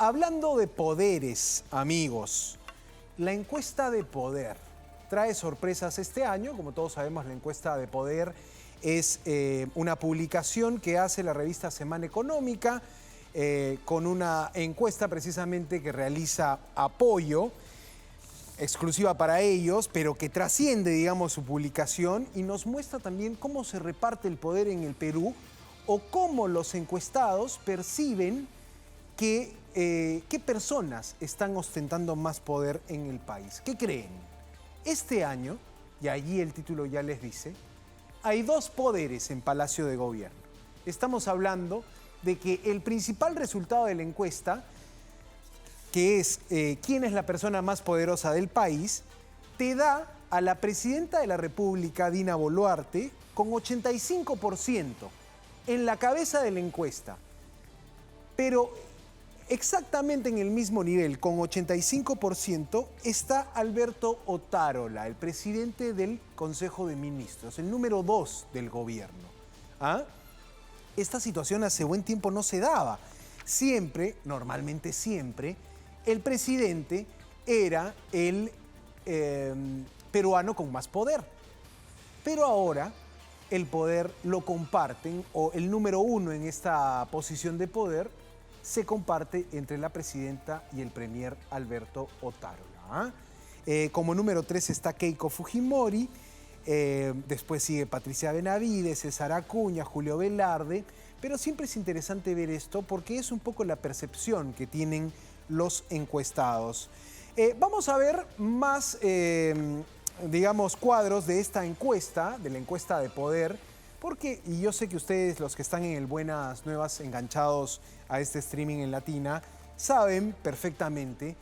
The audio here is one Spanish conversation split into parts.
Hablando de poderes, amigos, la encuesta de poder trae sorpresas este año. Como todos sabemos, la encuesta de poder es una publicación que hace la revista Semana Económica con una encuesta precisamente que realiza apoyo exclusiva para ellos, pero que trasciende, digamos, su publicación y nos muestra también cómo se reparte el poder en el Perú o cómo los encuestados perciben qué personas están ostentando más poder en el país. ¿Qué creen? Este año, y allí el título ya les dice, hay dos poderes en Palacio de Gobierno. Estamos hablando de que el principal resultado de la encuesta, que es quién es la persona más poderosa del país, te da a la presidenta de la República, Dina Boluarte, con 85% en la cabeza de la encuesta. Pero exactamente en el mismo nivel, con 85%, está Alberto Otárola, el presidente del Consejo de Ministros, el número 2 del gobierno. ¿Ah? Esta situación hace buen tiempo no se daba. Siempre, normalmente siempre, el presidente era el peruano con más poder. Pero ahora el poder lo comparten, o el número 1 en esta posición de poder se comparte entre la presidenta y el premier Alberto Otárola. Como número 3 está Keiko Fujimori, después sigue Patricia Benavides, César Acuña, Julio Velarde, pero siempre es interesante ver esto porque es un poco la percepción que tienen los encuestados. Vamos a ver más, digamos, cuadros de esta encuesta, de la encuesta de poder, porque, y yo sé que ustedes, los que están en el Buenas Nuevas, enganchados a este streaming en Latina, saben perfectamente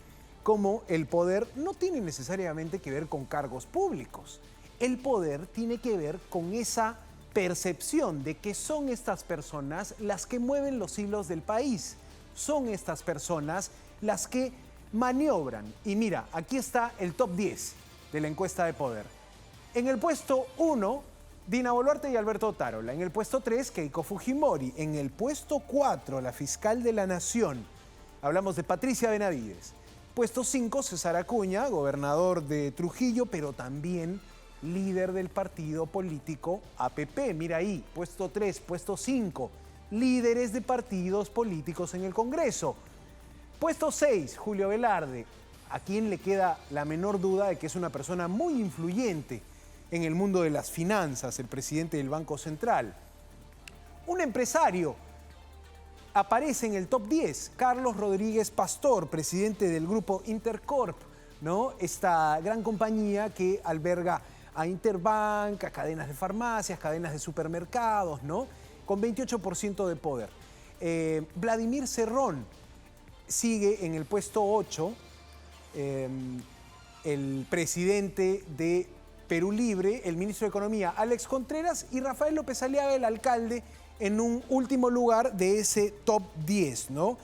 cómo el poder no tiene necesariamente que ver con cargos públicos. El poder tiene que ver con esa percepción de que son estas personas las que mueven los hilos del país. Son estas personas las que maniobran. Y mira, aquí está el top 10 de la encuesta de poder. En el puesto 1, Dina Boluarte y Alberto Otárola. En el puesto 3, Keiko Fujimori. En el puesto 4, la fiscal de la Nación. Hablamos de Patricia Benavides. Puesto 5, César Acuña, gobernador de Trujillo, pero también líder del partido político APP. Mira ahí, puesto 3, puesto 5, líderes de partidos políticos en el Congreso. Puesto 6, Julio Velarde, a quien le queda la menor duda de que es una persona muy influyente en el mundo de las finanzas, el presidente del Banco Central. Un empresario aparece en el top 10, Carlos Rodríguez Pastor, presidente del grupo Intercorp, ¿no? Esta gran compañía que alberga a Interbank, a cadenas de farmacias, cadenas de supermercados, ¿no? Con 28% de poder. Vladimir Cerrón sigue en el puesto 8, el presidente de Perú Libre, el ministro de Economía, Alex Contreras, y Rafael López Aliaga, el alcalde, en un último lugar de ese top 10, ¿no?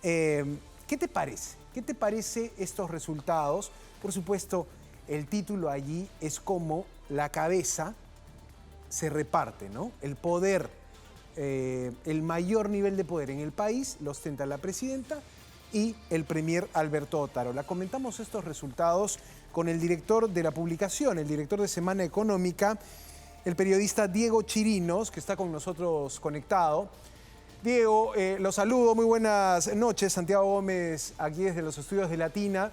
¿Qué te parece? ¿Qué te parece estos resultados? Por supuesto, el título allí es cómo la cabeza se reparte, ¿no? El poder, el mayor nivel de poder en el país lo ostenta la presidenta y el premier Alberto Otárola. Comentamos estos resultados con el director de la publicación, el director de Semana Económica, el periodista Diego Chirinos, que está con nosotros conectado. Diego, los saludo, muy buenas noches. Santiago Gómez, aquí desde los estudios de Latina.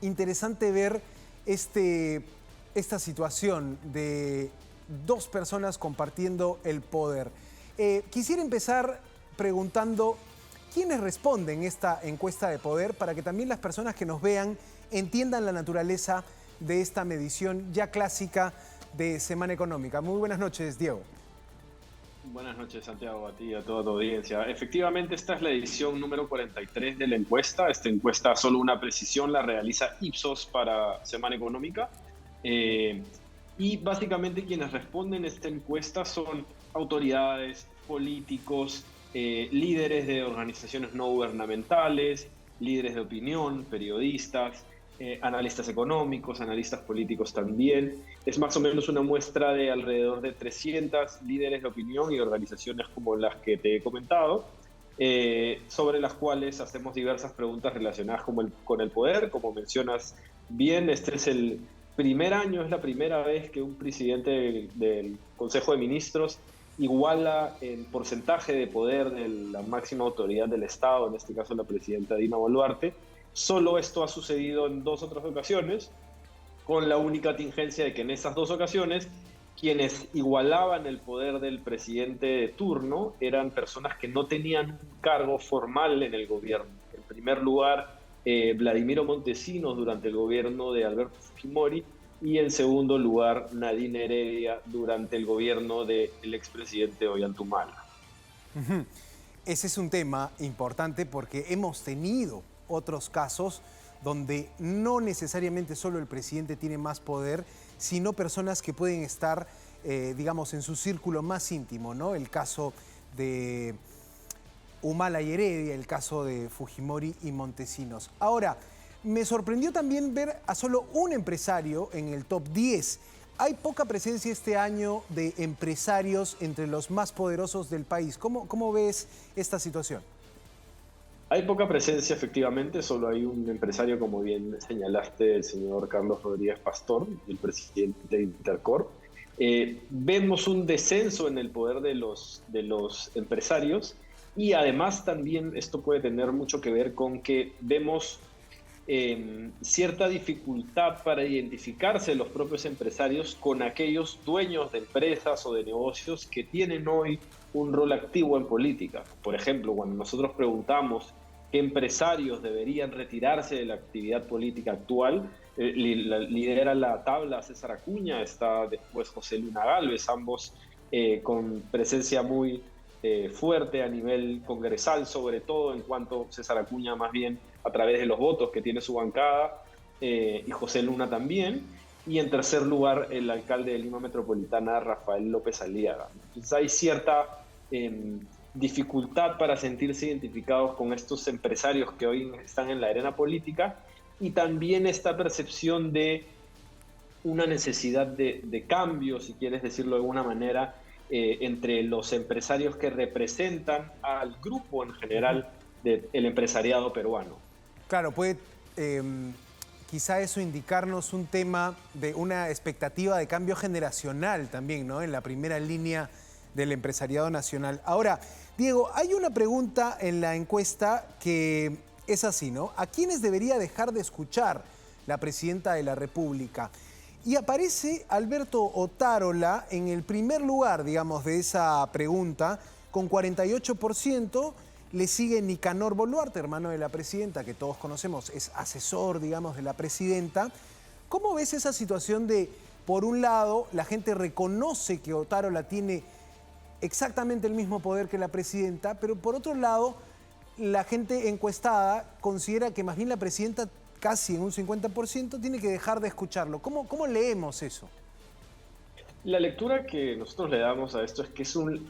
Interesante ver esta situación de dos personas compartiendo el poder. Quisiera empezar preguntando quiénes responden esta encuesta de poder para que también las personas que nos vean entiendan la naturaleza de esta medición ya clásica de Semana Económica. Muy buenas noches, Diego. Buenas noches, Santiago, a ti y a toda tu audiencia. Efectivamente, esta es la edición número 43 de la encuesta. Esta encuesta, solo una precisión, la realiza Ipsos para Semana Económica. Y básicamente quienes responden a esta encuesta son autoridades, políticos, líderes de organizaciones no gubernamentales, líderes de opinión, periodistas, analistas económicos, analistas políticos también. Es más o menos una muestra de alrededor de 300 líderes de opinión y organizaciones como las que te he comentado. sobre las cuales hacemos diversas preguntas relacionadas con el poder. Como mencionas bien, este es el primer año, es la primera vez que un presidente del Consejo de Ministros iguala el porcentaje de poder de la máxima autoridad del Estado, en este caso la presidenta Dina Boluarte. Solo esto ha sucedido en 2 otras ocasiones, con la única tingencia de que en esas 2 ocasiones quienes igualaban el poder del presidente de turno eran personas que no tenían un cargo formal en el gobierno. En primer lugar, Vladimiro Montesinos durante el gobierno de Alberto Fujimori, y en segundo lugar, Nadine Heredia durante el gobierno del expresidente Ollanta. Ujú. Ese es un tema importante porque hemos tenido otros casos donde no necesariamente solo el presidente tiene más poder, sino personas que pueden estar, digamos, en su círculo más íntimo, ¿no? El caso de Humala y Heredia, el caso de Fujimori y Montesinos. Ahora, me sorprendió también ver a solo un empresario en el top 10. Hay poca presencia este año de empresarios entre los más poderosos del país. ¿Cómo ves esta situación? Hay poca presencia, efectivamente, solo hay un empresario, como bien señalaste, el señor Carlos Rodríguez Pastor, el presidente de Intercorp. Vemos un descenso en el poder de los empresarios, y además también esto puede tener mucho que ver con que vemos cierta dificultad para identificarse los propios empresarios con aquellos dueños de empresas o de negocios que tienen hoy un rol activo en política. Por ejemplo, cuando nosotros preguntamos qué empresarios deberían retirarse de la actividad política actual, lidera la tabla César Acuña, está después José Luna Gálvez, ambos con presencia muy fuerte a nivel congresal, sobre todo en cuanto César Acuña más bien a través de los votos que tiene su bancada, y José Luna también. Y en tercer lugar, el alcalde de Lima Metropolitana, Rafael López Aliaga. Entonces hay cierta dificultad para sentirse identificados con estos empresarios que hoy están en la arena política, y también esta percepción de una necesidad de cambio, si quieres decirlo de alguna manera, entre los empresarios que representan al grupo en general del empresariado peruano. Claro, puede quizá eso indicarnos un tema de una expectativa de cambio generacional también, ¿no? En la primera línea del empresariado nacional. Ahora, Diego, hay una pregunta en la encuesta que es así, ¿no? ¿A quiénes debería dejar de escuchar la presidenta de la República? Y aparece Alberto Otárola en el primer lugar, digamos, de esa pregunta, con 48%. Le sigue Nicanor Boluarte, hermano de la presidenta, que todos conocemos, es asesor, digamos, de la presidenta. ¿Cómo ves esa situación de, por un lado, la gente reconoce que Otárola tiene exactamente el mismo poder que la presidenta, pero por otro lado, la gente encuestada considera que más bien la presidenta, casi en un 50%, tiene que dejar de escucharlo? ¿Cómo leemos eso? La lectura que nosotros le damos a esto es que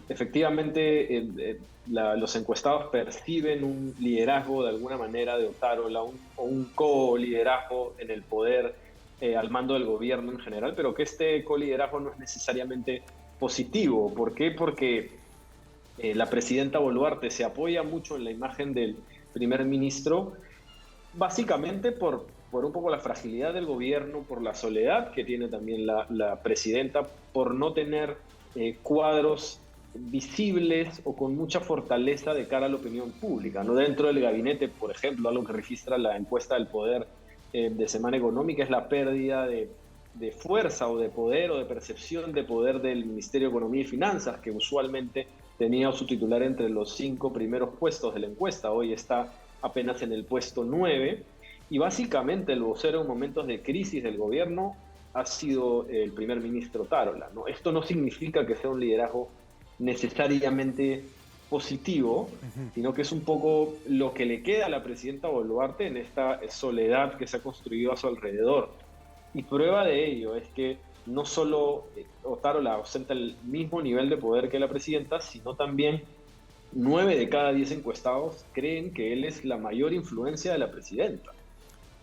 efectivamente los encuestados perciben un liderazgo de alguna manera de Otárola, o un co-liderazgo en el poder al mando del gobierno en general, pero que este co-liderazgo no es necesariamente positivo. ¿Por qué? Porque la presidenta Boluarte se apoya mucho en la imagen del primer ministro, básicamente por un poco la fragilidad del gobierno, por la soledad que tiene también la presidenta, por no tener cuadros visibles o con mucha fortaleza de cara a la opinión pública, ¿no? Dentro del gabinete, por ejemplo, algo que registra la encuesta del poder de Semana Económica es la pérdida de fuerza o de poder o de percepción de poder del Ministerio de Economía y Finanzas, que usualmente tenía su titular entre los 5 primeros puestos de la encuesta. Hoy está apenas en el puesto 9, y básicamente el vocero en momentos de crisis del gobierno ha sido el primer ministro Otárola, ¿no? Esto no significa que sea un liderazgo necesariamente positivo, sino que es un poco lo que le queda a la presidenta Boluarte en esta soledad que se ha construido a su alrededor. Y prueba de ello es que no solo Otárola ostenta el mismo nivel de poder que la presidenta, sino también 9 de cada 10 encuestados creen que él es la mayor influencia de la presidenta.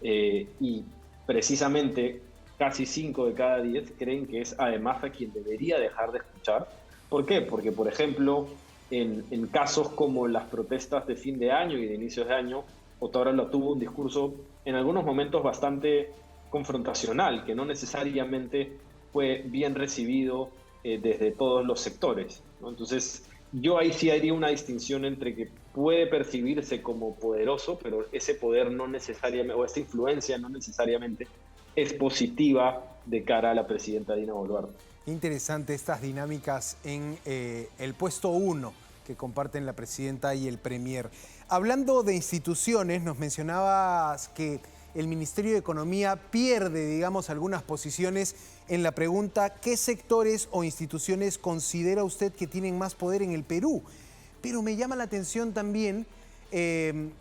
Y precisamente casi 5 de cada 10 creen que es además a quien debería dejar de escuchar. ¿Por qué? Porque, por ejemplo, en casos como las protestas de fin de año y de inicios de año, Otárola tuvo un discurso en algunos momentos bastante confrontacional, que no necesariamente fue bien recibido desde todos los sectores, ¿no? Entonces, yo ahí sí haría una distinción entre que puede percibirse como poderoso, pero ese poder no necesariamente, o esa influencia no necesariamente es positiva de cara a la presidenta Dina Boluarte. Interesante estas dinámicas en el puesto 1 que comparten la presidenta y el premier. Hablando de instituciones, nos mencionabas que el Ministerio de Economía pierde, digamos, algunas posiciones en la pregunta ¿qué sectores o instituciones considera usted que tienen más poder en el Perú? Pero me llama la atención también,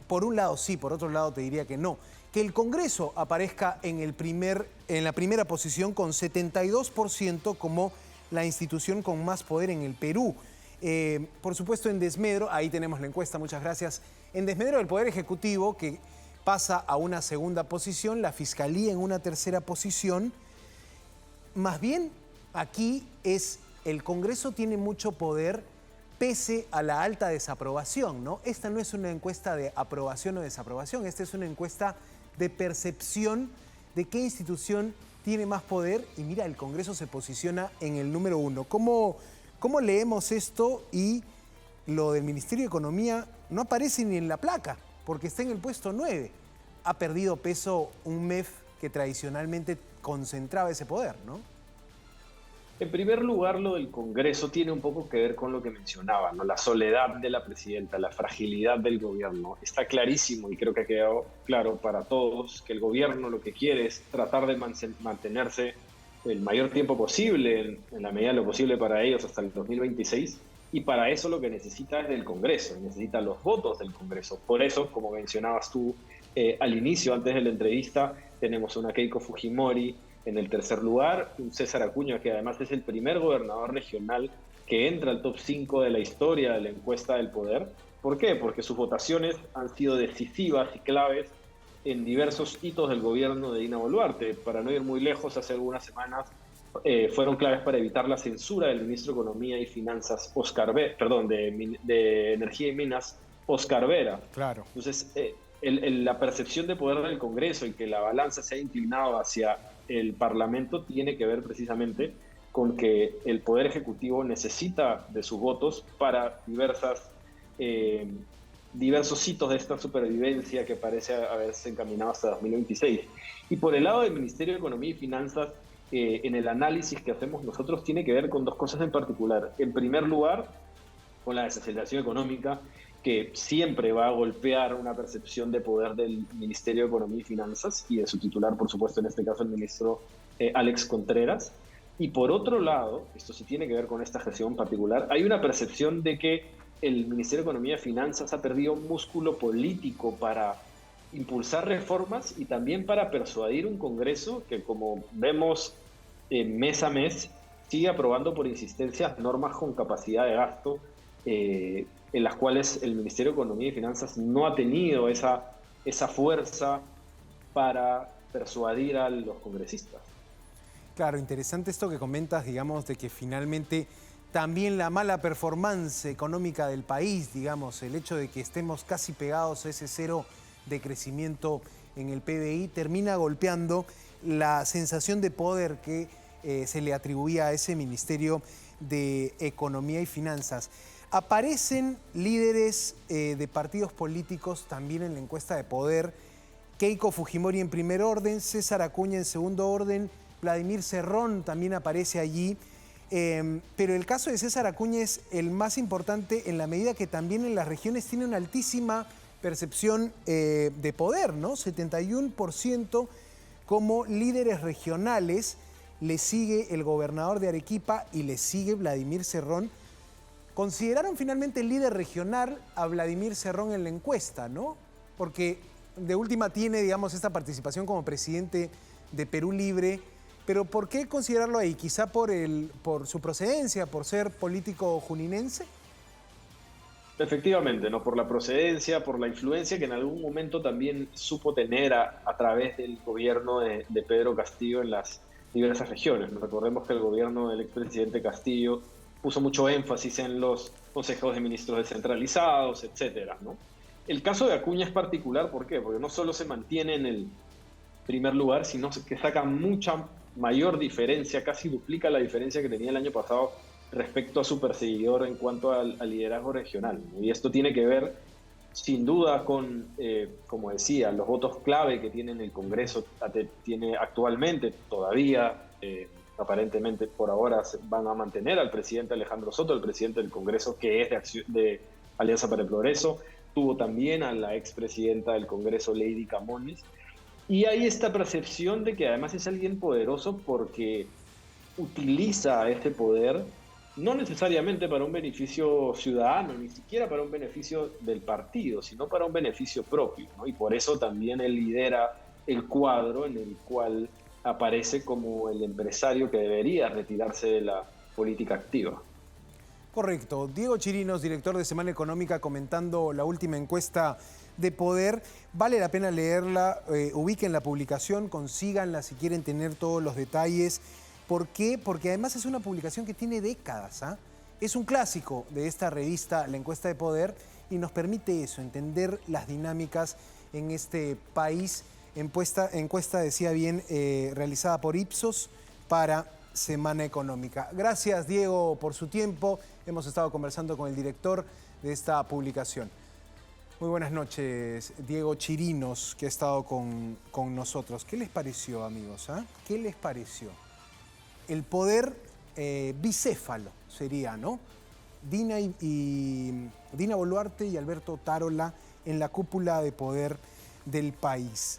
por un lado sí, por otro lado te diría que no, que el Congreso aparezca en la primera posición con 72% como la institución con más poder en el Perú. Por supuesto, en desmedro, ahí tenemos la encuesta, muchas gracias. En desmedro del Poder Ejecutivo, que pasa a una segunda posición, la Fiscalía en una tercera posición. Más bien, aquí es el Congreso tiene mucho poder pese a la alta desaprobación, ¿no? Esta no es una encuesta de aprobación o desaprobación, esta es una encuesta de percepción de qué institución tiene más poder. Y mira, el Congreso se posiciona en el número 1. ¿Cómo leemos esto? Y lo del Ministerio de Economía no aparece ni en la placa, porque está en el puesto 9. Ha perdido peso un MEF que tradicionalmente concentraba ese poder, ¿no? En primer lugar, lo del Congreso tiene un poco que ver con lo que mencionaba, ¿no? La soledad de la presidenta, la fragilidad del gobierno. Está clarísimo y creo que ha quedado claro para todos que el gobierno lo que quiere es tratar de mantenerse el mayor tiempo posible, en la medida de lo posible para ellos hasta el 2026, y para eso lo que necesita es del Congreso, necesita los votos del Congreso. Por eso, como mencionabas tú al inicio, antes de la entrevista, tenemos una Keiko Fujimori en el tercer lugar, un César Acuña, que además es el primer gobernador regional que entra al top 5 de la historia de la encuesta del poder. ¿Por qué? Porque sus votaciones han sido decisivas y claves en diversos hitos del gobierno de Dina Boluarte. Para no ir muy lejos, hace algunas semanas fueron claves para evitar la censura del ministro de Economía y Finanzas, de Energía y Minas, Oscar Vera. Claro. Entonces, la percepción de poder del Congreso y que la balanza se ha inclinado hacia el Parlamento tiene que ver precisamente con que el Poder Ejecutivo necesita de sus votos para diversos hitos de esta supervivencia que parece haberse encaminado hasta 2026. Y por el lado del Ministerio de Economía y Finanzas, en el análisis que hacemos nosotros tiene que ver con dos cosas en particular. En primer lugar, con la desaceleración económica, que siempre va a golpear una percepción de poder del Ministerio de Economía y Finanzas y de su titular, por supuesto, en este caso el ministro Alex Contreras. Y por otro lado, esto sí tiene que ver con esta gestión particular, hay una percepción de que el Ministerio de Economía y Finanzas ha perdido un músculo político para impulsar reformas y también para persuadir un Congreso que, como vemos mes a mes, sigue aprobando por insistencia normas con capacidad de gasto en las cuales el Ministerio de Economía y Finanzas no ha tenido esa fuerza para persuadir a los congresistas. Claro, interesante esto que comentas, digamos, de que finalmente también la mala performance económica del país, digamos, el hecho de que estemos casi pegados a ese cero de crecimiento en el PBI, termina golpeando la sensación de poder que se le atribuía a ese Ministerio de Economía y Finanzas. Aparecen líderes de partidos políticos también en la encuesta de poder. Keiko Fujimori en primer orden, César Acuña en segundo orden, Vladimir Cerrón también aparece allí. Pero el caso de César Acuña es el más importante en la medida que también en las regiones tiene una altísima percepción de poder, ¿no? 71% como líderes regionales. Le sigue el gobernador de Arequipa y le sigue Vladimir Cerrón. Consideraron finalmente el líder regional a Vladimir Cerrón en la encuesta, ¿no? Porque de última tiene, digamos, esta participación como presidente de Perú Libre. Pero ¿por qué considerarlo ahí? ¿Quizá por su procedencia, por ser político juninense? Efectivamente, ¿no? Por la procedencia, por la influencia que en algún momento también supo tener a través del gobierno de Pedro Castillo en las diversas regiones. Recordemos que el gobierno del expresidente Castillo puso mucho énfasis en los consejos de ministros descentralizados, etcétera, ¿no? El caso de Acuña es particular, ¿por qué? Porque no solo se mantiene en el primer lugar, sino que saca mucha mayor diferencia, casi duplica la diferencia que tenía el año pasado respecto a su perseguidor en cuanto al liderazgo regional, ¿no? Y esto tiene que ver, sin duda, con, como decía, los votos clave que tiene el Congreso, tiene actualmente todavía, aparentemente por ahora van a mantener al presidente Alejandro Soto, el presidente del Congreso, que es de Alianza para el Progreso. Tuvo también a la expresidenta del Congreso, Lady Camones. Y hay esta percepción de que además es alguien poderoso porque utiliza este poder no necesariamente para un beneficio ciudadano, ni siquiera para un beneficio del partido, sino para un beneficio propio, ¿no? Y por eso también él lidera el cuadro en el cual aparece como el empresario que debería retirarse de la política activa. Correcto. Diego Chirinos, director de Semana Económica, comentando la última encuesta de Poder. Vale la pena leerla, ubiquen la publicación, consíganla si quieren tener todos los detalles. ¿Por qué? Porque además es una publicación que tiene décadas, ¿ah? Es un clásico de esta revista, la encuesta de Poder, y nos permite eso, entender las dinámicas en este país. Encuesta decía bien, realizada por Ipsos para Semana Económica. Gracias, Diego, por su tiempo. Hemos estado conversando con el director de esta publicación. Muy buenas noches, Diego Chirinos, que ha estado con nosotros. ¿Qué les pareció, amigos? ¿Qué les pareció? El poder bicéfalo sería, ¿no? Dina Boluarte y Alberto Tarola en la cúpula de poder del país.